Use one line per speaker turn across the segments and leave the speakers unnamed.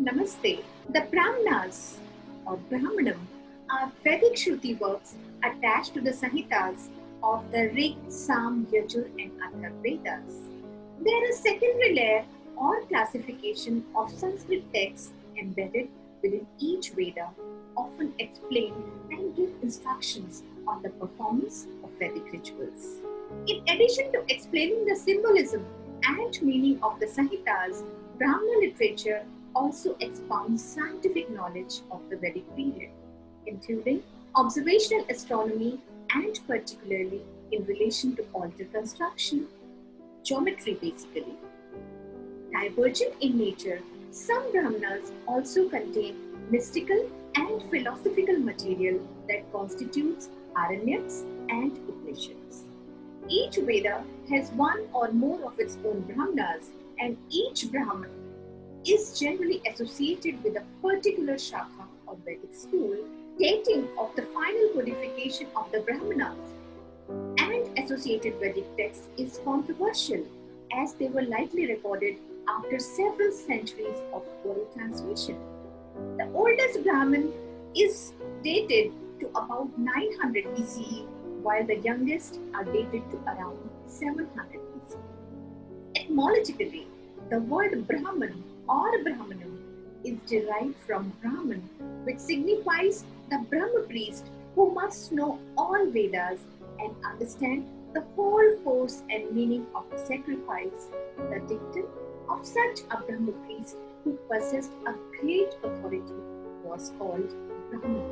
Namaste. The Brahmanas or Brahmanam are Vedic Shruti works attached to the Samhitas of the Rig, Sam, Yajur and Atharva Vedas. They are a secondary layer or classification of Sanskrit texts embedded within each Veda, often explain and give instructions on the performance of Vedic rituals. In addition to explaining the symbolism and meaning of the Samhitas, Brahmana literature also expounds scientific knowledge of the Vedic period, including observational astronomy and particularly in relation to altar construction, geometry basically. Divergent in nature, some Brahmanas also contain mystical and philosophical material that constitutes Aranyaks and Upanishads. Each Veda has one or more of its own Brahmanas, and each Brahman is generally associated with a particular Shakha or Vedic school. Dating of the final codification of the Brahmanas and associated Vedic texts is controversial, as they were likely recorded after several centuries of oral transmission. The oldest Brahman is dated to about 900 BCE, while the youngest are dated to around 700 BCE. Etymologically, the word Brahman or Brahmanam is derived from Brahman, which signifies the Brahma priest who must know all Vedas and understand the whole course and meaning of the sacrifice. The dictum of such a Brahma priest who possessed a great authority was called Brahman.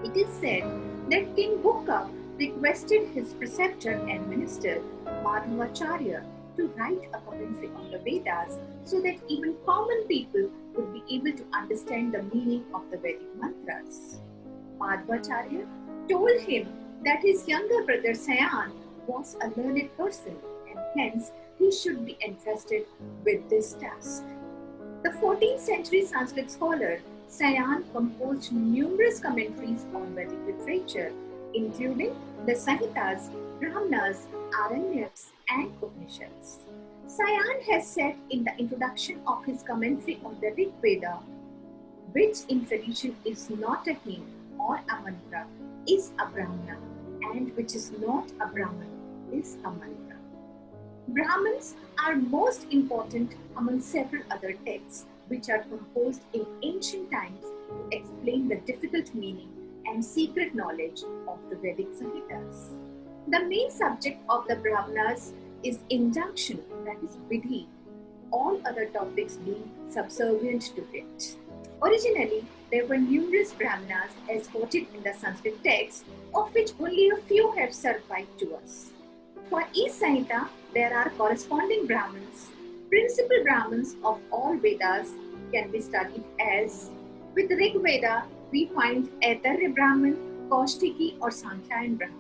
It is said that King Bukka requested his preceptor and minister Madhavacharya to write a commentary on the Vedas so that even common people would be able to understand the meaning of the Vedic mantras. Madhavacharya told him that his younger brother Sayan was a learned person and hence he should be entrusted with this task. The 14th century Sanskrit scholar Sayan composed numerous commentaries on Vedic literature, including the Samhitas, Brahmanas, Aranyaks, and Upnishads. Sayan has said in the introduction of his commentary on the Rig Veda, which in tradition is not a hymn or a mantra, is a Brahmana, and which is not a Brahman is a mantra. Brahmans are most important among several other texts which are composed in ancient times to explain the difficult meaning and secret knowledge of the Vedic Samhitas. The main subject of the Brahmanas is injunction, that is vidhi, all other topics being subservient to it. Originally, there were numerous Brahmanas as quoted in the Sanskrit texts, of which only a few have survived to us. For each Samhita, there are corresponding Brahmans. Principal Brahmans of all Vedas can be studied as: with Rig Veda, we find Aitarya Brahman, Kaushtiki or Sankhyayan Brahman.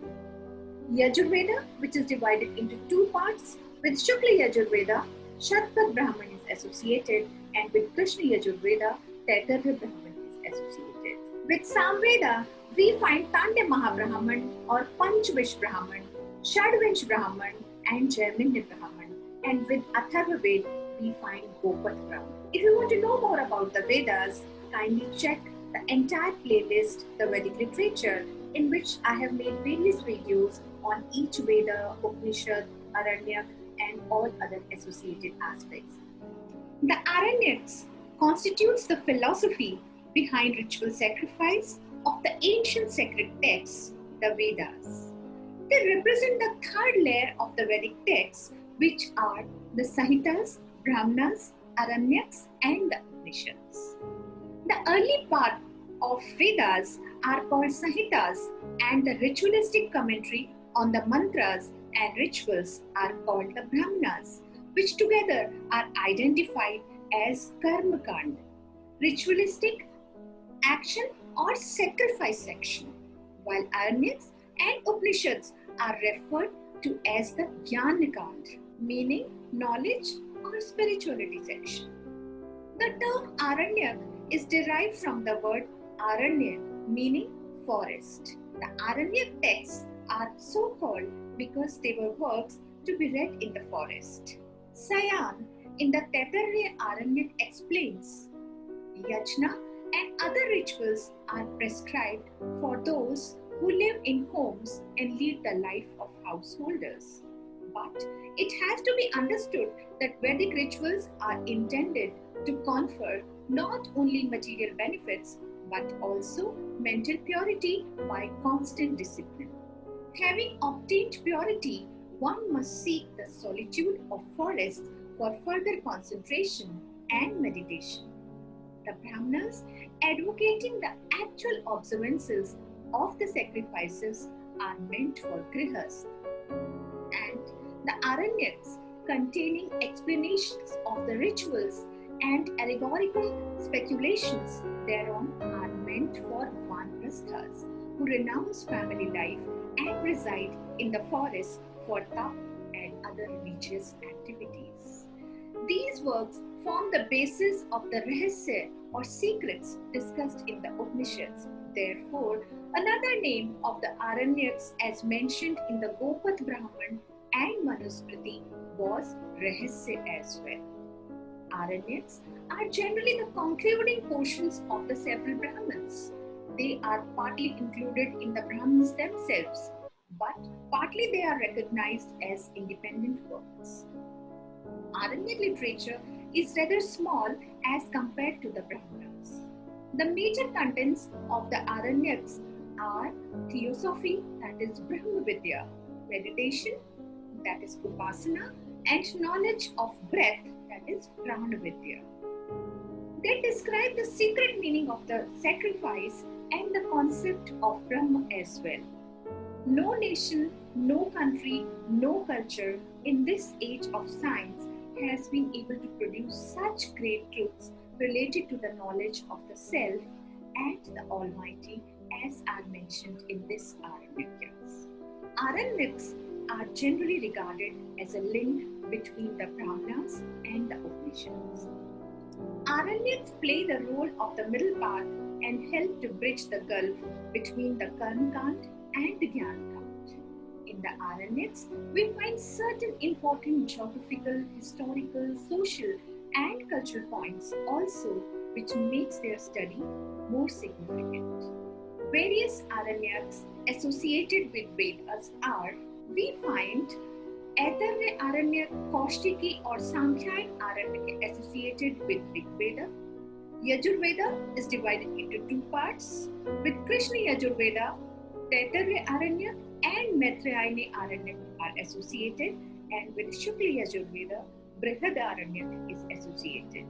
Yajurveda, which is divided into two parts, with Shukla Yajurveda, Shatpat Brahman is associated, and with Krishna Yajurveda, Taitarya Brahman is associated. With Samveda, we find Tandya Mahabrahman or Panchvish Brahman, Shadvansh Brahman, and Jaiminya Brahman. And with Atharva Ved, we find Gopat Brahman. If you want to know more about the Vedas, kindly check the entire playlist, The Vedic Literature, in which I have made various videos on each Veda, Upnishad, Aranyak, and all other associated aspects. The Aranyaks constitutes the philosophy behind ritual sacrifice of the ancient sacred texts, the Vedas. They represent the third layer of the Vedic texts, which are the Samhitas, Brahmanas, Aranyaks, and the Upanishads. The early part of Vedas are called Samhitas, and the ritualistic commentary on the mantras and rituals are called the Brahmanas, which together are identified as Karma Kand, ritualistic action or sacrifice section, while Aranyaks and Upanishads are referred to as the Jnana Kand, meaning knowledge or spirituality section. The term Aranyak is derived from the word Aranya, meaning forest. The Aranyak texts are so called because they were works to be read in the forest. Sayan in the Taittiriya Aranyak explains, yajna and other rituals are prescribed for those who live in homes and lead the life of householders. But it has to be understood that Vedic rituals are intended to confer not only material benefits but also mental purity by constant discipline. Having obtained purity, one must seek the solitude of forests for further concentration and meditation. The Brahmanas, advocating the actual observances of the sacrifices, are meant for grihas, and the Aranyaks, containing explanations of the rituals and allegorical speculations thereon, are meant for vanaprasthas who renounce family life and reside in the forest for tap and other religious activities. These works form the basis of the rahasya or secrets discussed in the Upanishads. Therefore, another name of the Aranyaks, as mentioned in the Gopat Brahaman and Manusmriti, was rahasya as well. Aranyaks are generally the concluding portions of the several Brahmans. They are partly included in the Brahmans themselves, but partly they are recognized as independent works. Aranyak literature is rather small as compared to the Brahmanas. The major contents of the Aranyaks are theosophy, that is Brahma Vidya, meditation, that is Upasana, and knowledge of breath, that is Prana Vidya. They describe the secret meaning of the sacrifice and the concept of Brahma as well. No nation, no country, no culture in this age of science has been able to produce such great truths related to the knowledge of the self and the Almighty as are mentioned in this Aranyakas. Aranyaks are generally regarded as a link between the Brahmanas and the Upanishads. Aranyaks play the role of the middle path and help to bridge the gulf between the Karma Kand and the Jnana Kand. In the Aranyaks, we find certain important geographical, historical, social and cultural points also which makes their study more significant. Various Aranyaks associated with Vedas are, we find Aitharya Aranyak, Kaushtiki or Samkhya Aranyak associated with Rig Veda. Yajurveda is divided into two parts, with Krishna Yajurveda, Taittiriya Aranyak and Maitrayani Aranyak are associated, and with Shukla Yajurveda, Brihad Aranyak is associated.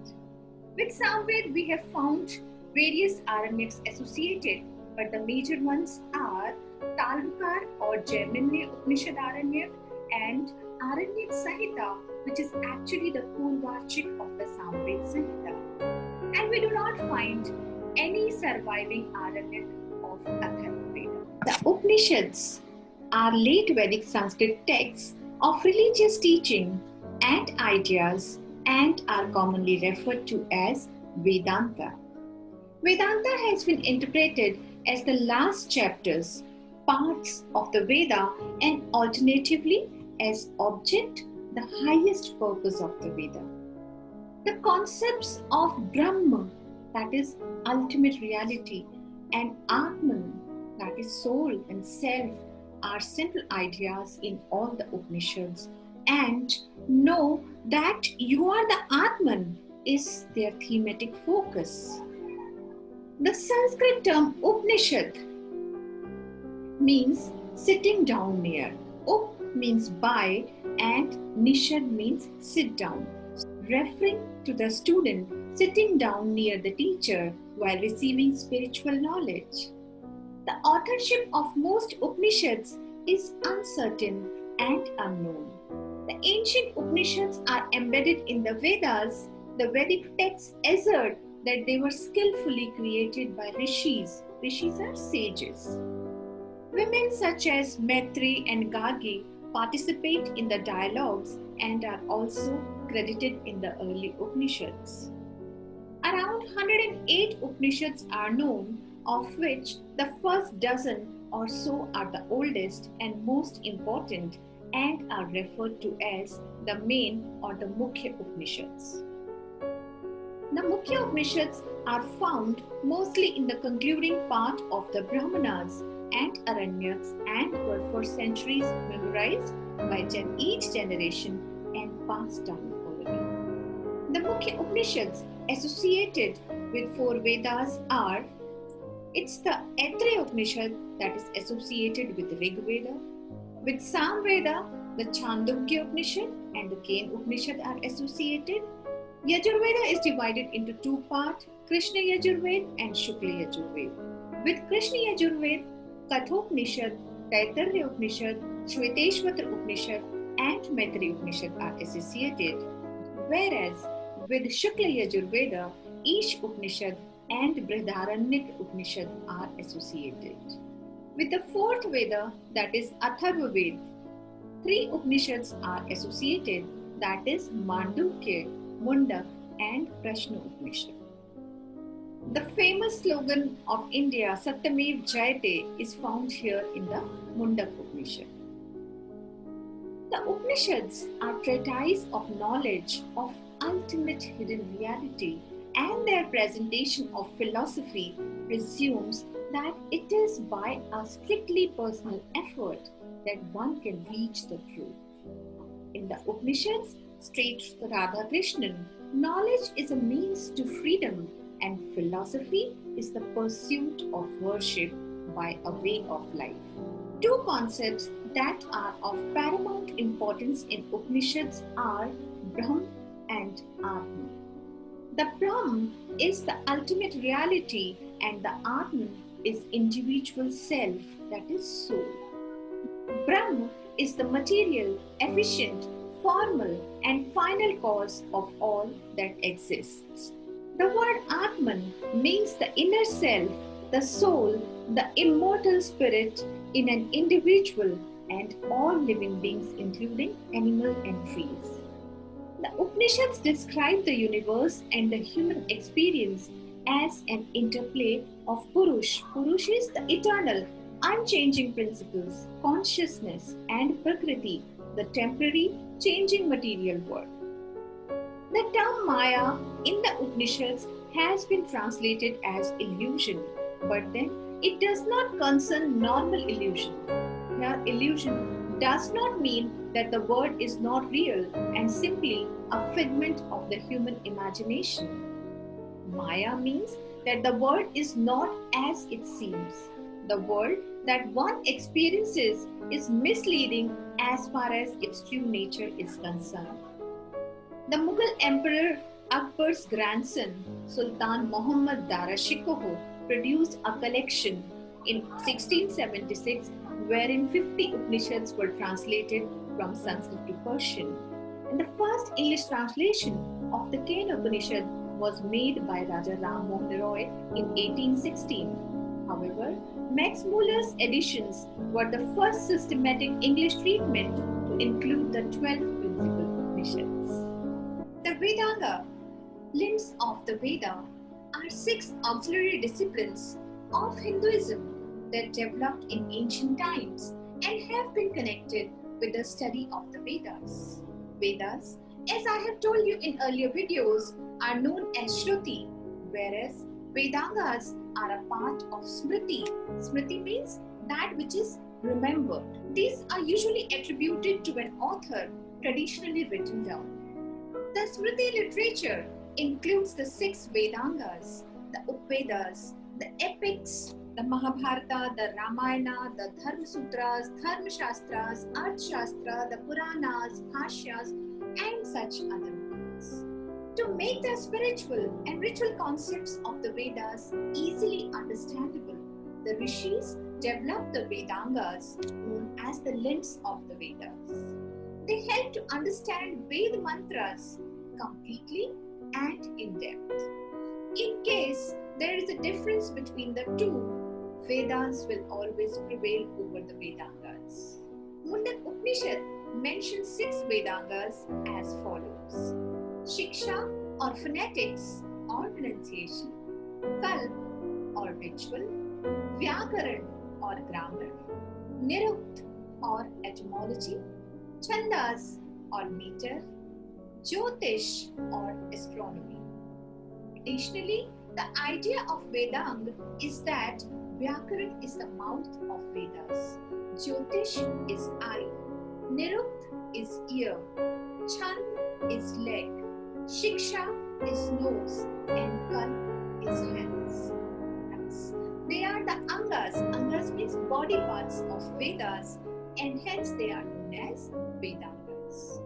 With Samved we have found various Aranyaks associated, but the major ones are Talvakar or Jain Upnishad Aranyak and Aranyak Samhita, which is actually the Purvachik of the Samved Samhita. And we do not find any surviving Aranyak of Atharva Veda. The Upanishads are late Vedic Sanskrit texts of religious teaching and ideas and are commonly referred to as Vedanta. Vedanta has been interpreted as the last chapters, parts of the Veda, and alternatively as object, the highest purpose of the Veda. The concepts of Brahma, that is ultimate reality, and Atman, that is soul and self, are central ideas in all the Upanishads, and know that you are the Atman is their thematic focus. The Sanskrit term Upnishad means sitting down near. Up means by and Nishad means sit down, referring to the student sitting down near the teacher while receiving spiritual knowledge. The authorship of most Upanishads is uncertain and unknown. The ancient Upanishads are embedded in the Vedas. The Vedic texts assert that they were skillfully created by rishis. Rishis are sages. Women such as Maitri and Gargi participate in the dialogues and are also credited in the early Upanishads. Around 108 Upanishads are known, of which the first dozen or so are the oldest and most important and are referred to as the main or the Mukhya Upanishads. The Mukhya Upanishads are found mostly in the concluding part of the Brahmanas and Aranyaks and were for centuries memorized by each generation and passed down orally. The Mukhya Upanishads associated with four Vedas are, it's the Aitreya Upanishad that is associated with Rig Veda, with Sam Veda, the Chandogya Upanishad and the Jain Upanishad are associated. Yajurveda is divided into two parts, Krishna Yajurveda and Shukla Yajurveda. With Krishna Yajurveda, Kathopanishad, Taittiriya Upanishad, Shveteshwatra Upanishad and Maitreya Upanishad are associated, whereas with Shukla Yajurveda, each Upanishad and Aranyak Upanishad are associated. With the fourth Veda, that is Atharva Veda, three Upanishads are associated, that is Mandukya, Mundak and Prashna Upanishad. The famous slogan of India, Satyamev Jayate, is found here in the Mundak Upanishad. The Upanishads are treatises of knowledge of ultimate hidden reality, and their presentation of philosophy presumes that it is by a strictly personal effort that one can reach the truth. In the Upanishads, states Radha Krishnan, knowledge is a means to freedom and philosophy is the pursuit of worship by a way of life. Two concepts that are of paramount importance in Upanishads are Brahm and Atman. The Brahm is the ultimate reality and the Atman is individual self, that is soul. Brahm is the material, efficient, formal and final cause of all that exists. The word Atman means the inner self, the soul, the immortal spirit in an individual and all living beings including animal and trees. The Upanishads describe the universe and the human experience as an interplay of Purush. Purush is the eternal, unchanging principles, consciousness and Prakriti, the temporary, changing material world. The term Maya in the Upanishads has been translated as illusion, but then it does not concern normal illusion. Here, illusion does not mean that the world is not real and simply a figment of the human imagination. Maya means that the world is not as it seems. The world that one experiences is misleading as far as its true nature is concerned. The Mughal Emperor Akbar's grandson, Sultan Muhammad Dara Shikoh, produced a collection in 1676 wherein 50 Upanishads were translated from Sanskrit to Persian. And the first English translation of the Jain Upanishad was made by Raja Ram Mohan Roy in 1816. However, Max Muller's editions were the first systematic English treatment to include the 12 principal Upanishads. The Vedanga, limbs of the Veda, are 6 auxiliary disciplines of Hinduism that developed in ancient times and have been connected with the study of the Vedas. Vedas, as I have told you in earlier videos, are known as Shruti, whereas Vedangas are a part of Smriti. Smriti means that which is remembered. These are usually attributed to an author, traditionally written down. The Smriti literature includes the 6 Vedangas, the Upvedas, the epics, the Mahabharata, the Ramayana, the Dharma Sutras, Dharma Shastras, Arthashastra, the Puranas, Bhashyas, and such other ones. To make the spiritual and ritual concepts of the Vedas easily understandable, the Rishis developed the Vedangas, known as the limbs of the Vedas. They help to understand Veda mantras completely and in depth. In case there is a difference between the two, Vedas will always prevail over the Vedangas. Mundak Upanishad mentions 6 Vedangas as follows: Shiksha or phonetics or pronunciation, Kalp or ritual, Vyakaran or grammar, Nirukt or etymology, Chandas or meter, Jyotish or astronomy. Additionally, the idea of Vedang is that Vyakaran is the mouth of Vedas, Jyotish is eye, Nirukt is ear, Chand is leg, Shiksha is nose, and Kalp is hands. They are the Angas. Angas means body parts of Vedas, and hence they are known as Vedangas.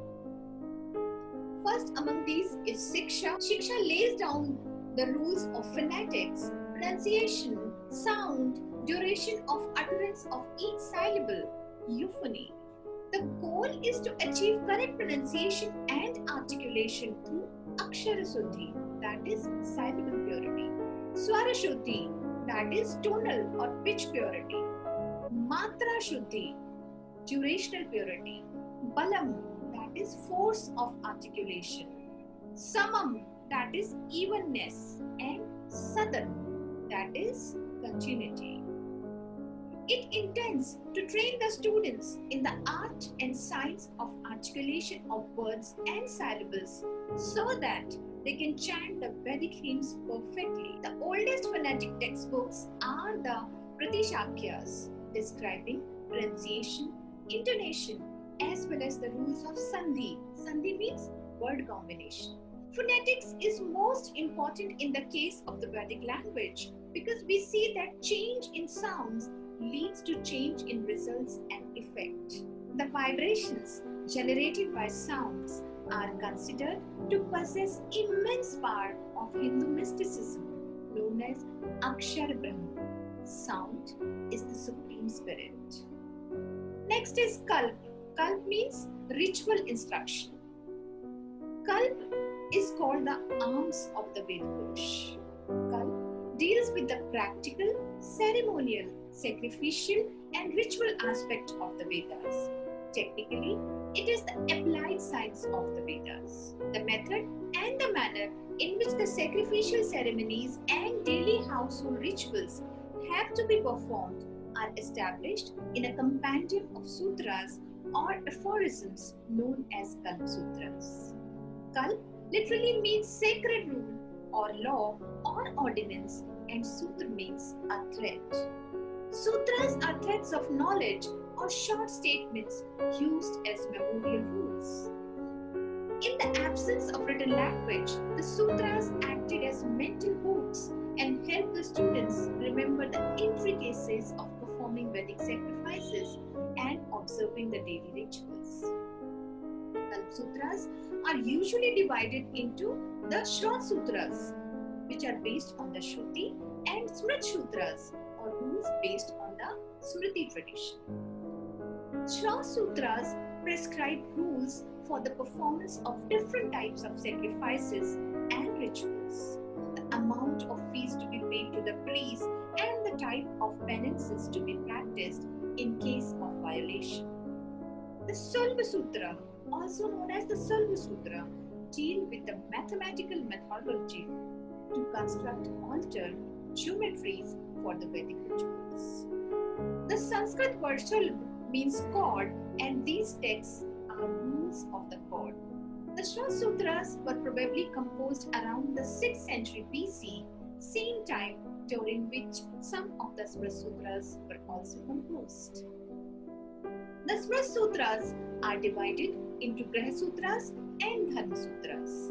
First among these is Shiksha. Shiksha lays down the rules of phonetics, pronunciation, sound, duration of utterance of each syllable, euphony. The goal is to achieve correct pronunciation and articulation through Akshara Shuddhi, that is syllable purity, Swara Shuddhi, that is tonal or pitch purity, Matra Shuddhi, durational purity, Balam, that is force of articulation, Samam, that is evenness, and Sadhan, that is continuity. It intends to train the students in the art and science of articulation of words and syllables so that they can chant the Vedic hymns perfectly. The oldest phonetic textbooks are the Pratishakyas, describing pronunciation, intonation, as well as the rules of Sandhi. Sandhi means word combination. Phonetics is most important in the case of the Vedic language because we see that change in sounds leads to change in results and effect. The vibrations generated by sounds are considered to possess immense power of Hindu mysticism known as Akshar Brahma. Sound is the supreme spirit. Next is Kalp. Kalp means ritual instruction. Kalp is called the arms of the Veda Purush. Kalp deals with the practical, ceremonial, sacrificial and ritual aspect of the Vedas. Technically, it is the applied science of the Vedas. The method and the manner in which the sacrificial ceremonies and daily household rituals have to be performed are established in a compendium of sutras or aphorisms known as Kalp Sutras. Kalp literally means sacred rule or law or ordinance, and sutra means a thread. Sutras are threads of knowledge or short statements used as memorial rules. In the absence of written language, the sutras acted as mental hooks and helped the students remember the intricacies of performing Vedic sacrifices and observing the daily rituals. Kalp Sutras are usually divided into the Shraut Sutras, which are based on the Shruti, and Smrit Sutras, or rules based on the Smriti tradition. Shraut Sutras prescribe rules for the performance of different types of sacrifices and rituals, the amount of fees to be paid to the priest, and the type of penances to be practiced in case of violation. The Sulba Sutra, also known as the Sulba Sutra, deal with the mathematical methodology to construct altered geometries for the Vedic rituals. The Sanskrit word Sulb means chord, and these texts are rules of the chord. The Shraut Sutras were probably composed around the 6th century BC, same time during which some of the Smrit Sutras were also composed. The Smrit Sutras are divided into Graha Sutras and Dharma Sutras.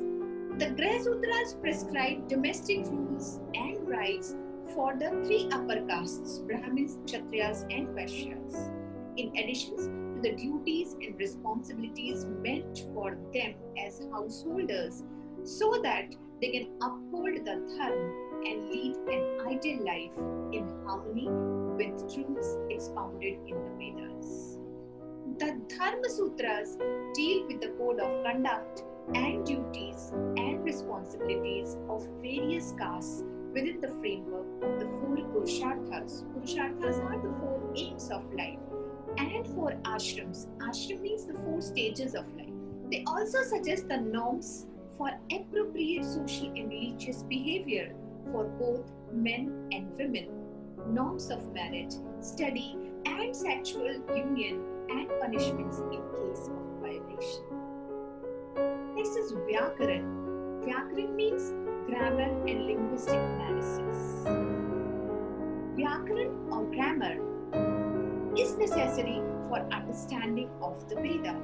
The Graha Sutras prescribe domestic rules and rights for the 3 upper castes, Brahmins, Kshatriyas and Vaishyas, in addition to the duties and responsibilities meant for them as householders so that they can uphold the dharma and lead an ideal life in harmony with truths expounded in the Vedas. The Dharma Sutras deal with the code of conduct and duties and responsibilities of various castes within the framework of the 4 Purusharthas. Purusharthas are the 4 aims of life, and 4 ashrams. Ashram means the 4 stages of life. They also suggest the norms for appropriate social and religious behavior for both men and women, norms of marriage, study and sexual union, and punishments in case of violation. Next is Vyakaran. Vyakaran means grammar and linguistic analysis. Vyakaran or grammar is necessary for understanding of the Veda.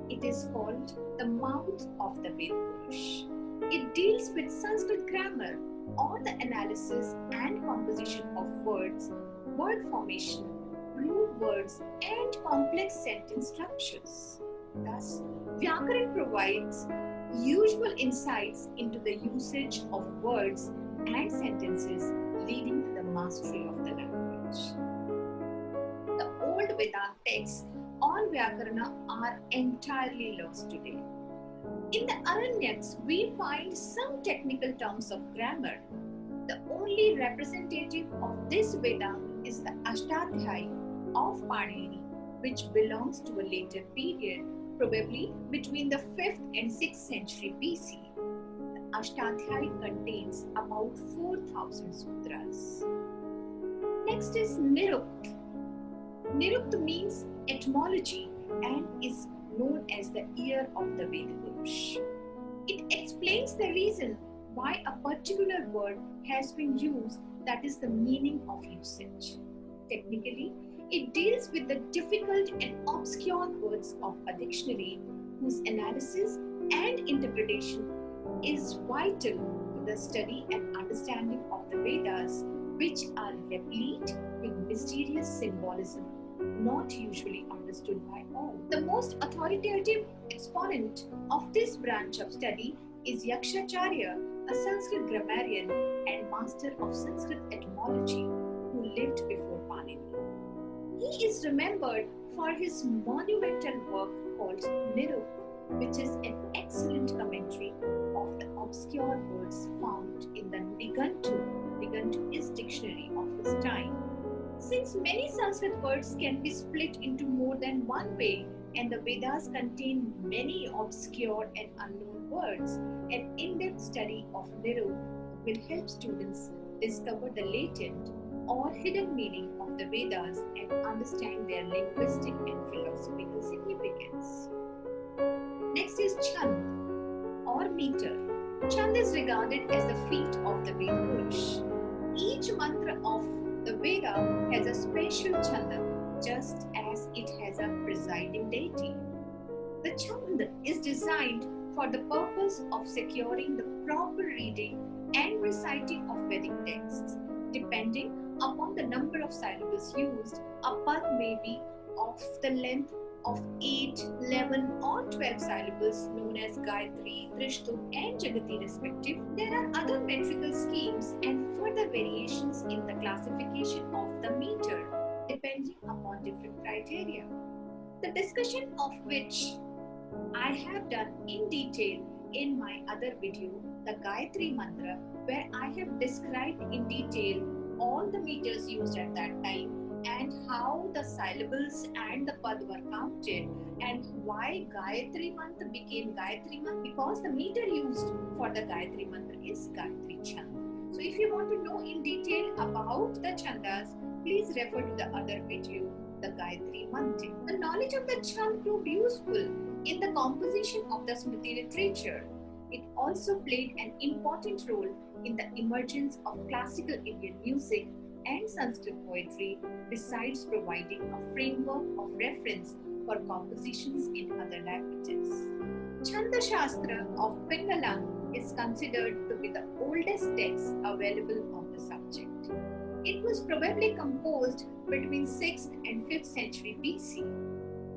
It is called the mouth of the Veda Purush. It deals with Sanskrit grammar or the analysis and composition of words, word formation, root words, and complex sentence structures. Thus, Vyakaran provides useful insights into the usage of words and sentences, leading to the mastery of the language. The old Vedanta texts on Vyakarana are entirely lost today. In the Aranyaks, we find some technical terms of grammar. The only representative of this Veda is the Ashtadhyay of Panini, which belongs to a later period, probably between the 5th and 6th century BC. The Ashtadhyay contains about 4,000 sutras. Next is Nirukt. Nirukt means etymology and is known as the ear of the Veda Purush. It explains the reason why a particular word has been used, that is the meaning of usage. Technically, it deals with the difficult and obscure words of a dictionary whose analysis and interpretation is vital to the study and understanding of the Vedas, which are replete with mysterious symbolism not usually understood by all. The most authoritative exponent of this branch of study is Yakshacharya, a Sanskrit grammarian and master of Sanskrit etymology who lived before Panini. He is remembered for his monumental work called Nirukt, which is an excellent commentary of the obscure words found in the Nigantu. Nigantu is dictionary of his time. Since many Sanskrit words can be split into more than one way, and the Vedas contain many obscure and unknown words, an in-depth study of Nirukt will help students discover the latent or hidden meaning of the Vedas and understand their linguistic and philosophical significance. Next is Chand or meter. Chand is regarded as the feet of the Veda Purush. Each mantra of the Veda has a special chanda, just as it has a presiding deity. The chand is designed for the purpose of securing the proper reading and reciting of Vedic texts. Depending upon the number of syllables used, a pad may be of the length of 8, 11 or 12 syllables known as Gayatri, Trishtu and Jagati respective. There are other metrical schemes and further variations in the classification of the meter depending upon different criteria. The discussion of which I have done in detail in my other video, the Gayatri Mantra, where I have described in detail all the meters used at that time and how the syllables and the pad were counted and why Gayatri Mantra became Gayatri Mantra, because the meter used for the Gayatri Mantra is Gayatri Chand. So if you want to know in detail about the Chandas, please refer to the other video, the Gayatri Mantra. The knowledge of the Chand proved useful in the composition of the Smriti literature. It also played an important role in the emergence of classical Indian music and Sanskrit poetry, besides providing a framework of reference for compositions in other languages. Chanda Shastra of Pingalam is considered to be the oldest text available on the subject. It was probably composed between 6th and 5th century BC.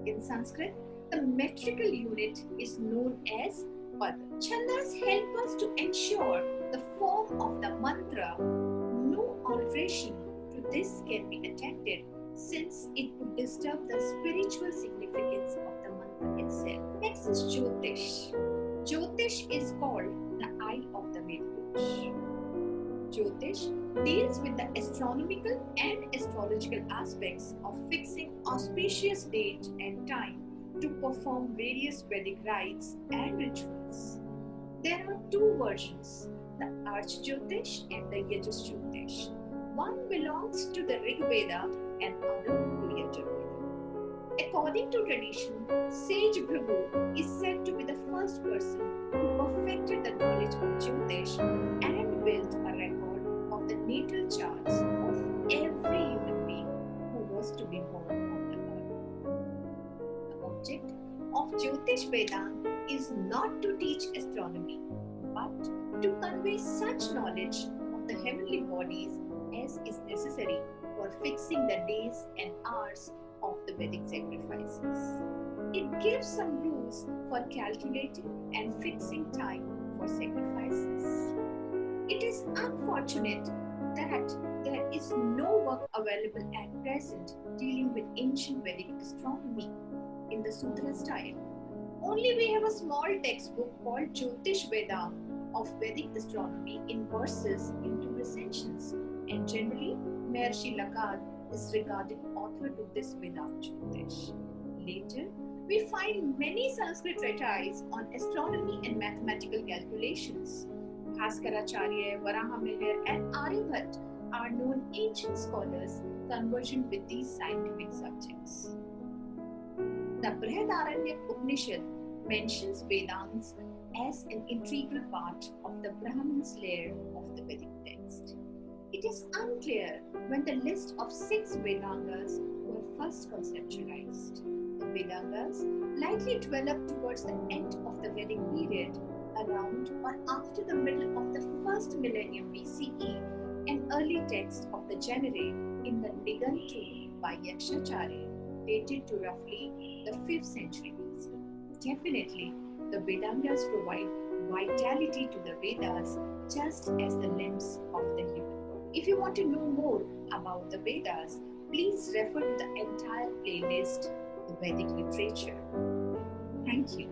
In Sanskrit, the metrical unit is known as Pada. Chandas help us to ensure the form of the mantra. No alteration to this can be attempted, since it would disturb the spiritual significance of the mantra itself. Next is Jyotish. Jyotish is called the eye of the Veda Purush. Jyotish deals with the astronomical and astrological aspects of fixing auspicious date and time to perform various Vedic rites and rituals. There are two versions, the Arch Jyotish and the Yajas Jyotish. One belongs to the Rig Veda and other to Yajur Veda. According to tradition, sage Bhrigu is said to be the first person who perfected the knowledge of Jyotish and built a record of the natal charts of every human being who was to be born on the earth. The object of Jyotish Vedanga is not to teach astronomy, but to convey such knowledge of the heavenly bodies as is necessary for fixing the days and hours of the Vedic sacrifices. It gives some rules for calculating and fixing time for sacrifices. It is unfortunate that there is no work available at present dealing with ancient Vedic astronomy in the Sutra style. Only we have a small textbook called Jyotish Vedanga of Vedic astronomy in verses into recensions, and generally Maharshi Lakad is regarded author to this Vedanta Jyotish. Later, we find many Sanskrit treatises on astronomy and mathematical calculations. Bhaskaracharya, Varahamihir and Aryabhat are known ancient scholars conversant with these scientific subjects. The Aranyak Upnishad mentions Vedangas as an integral part of the Brahman's layer of the Vedic text. It is unclear when the list of 6 Vedangas were first conceptualized. The Vedangas likely developed towards the end of the Vedic period, around or after the middle of the first millennium BCE, an early text of the genere in the Nigantu by Yakshacharya, dated to roughly the 5th century BC. Definitely, the Vedangas provide vitality to the Vedas just as the limbs of the human body. If you want to know more about the Vedas, please refer to the entire playlist, The Vedic Literature. Thank you.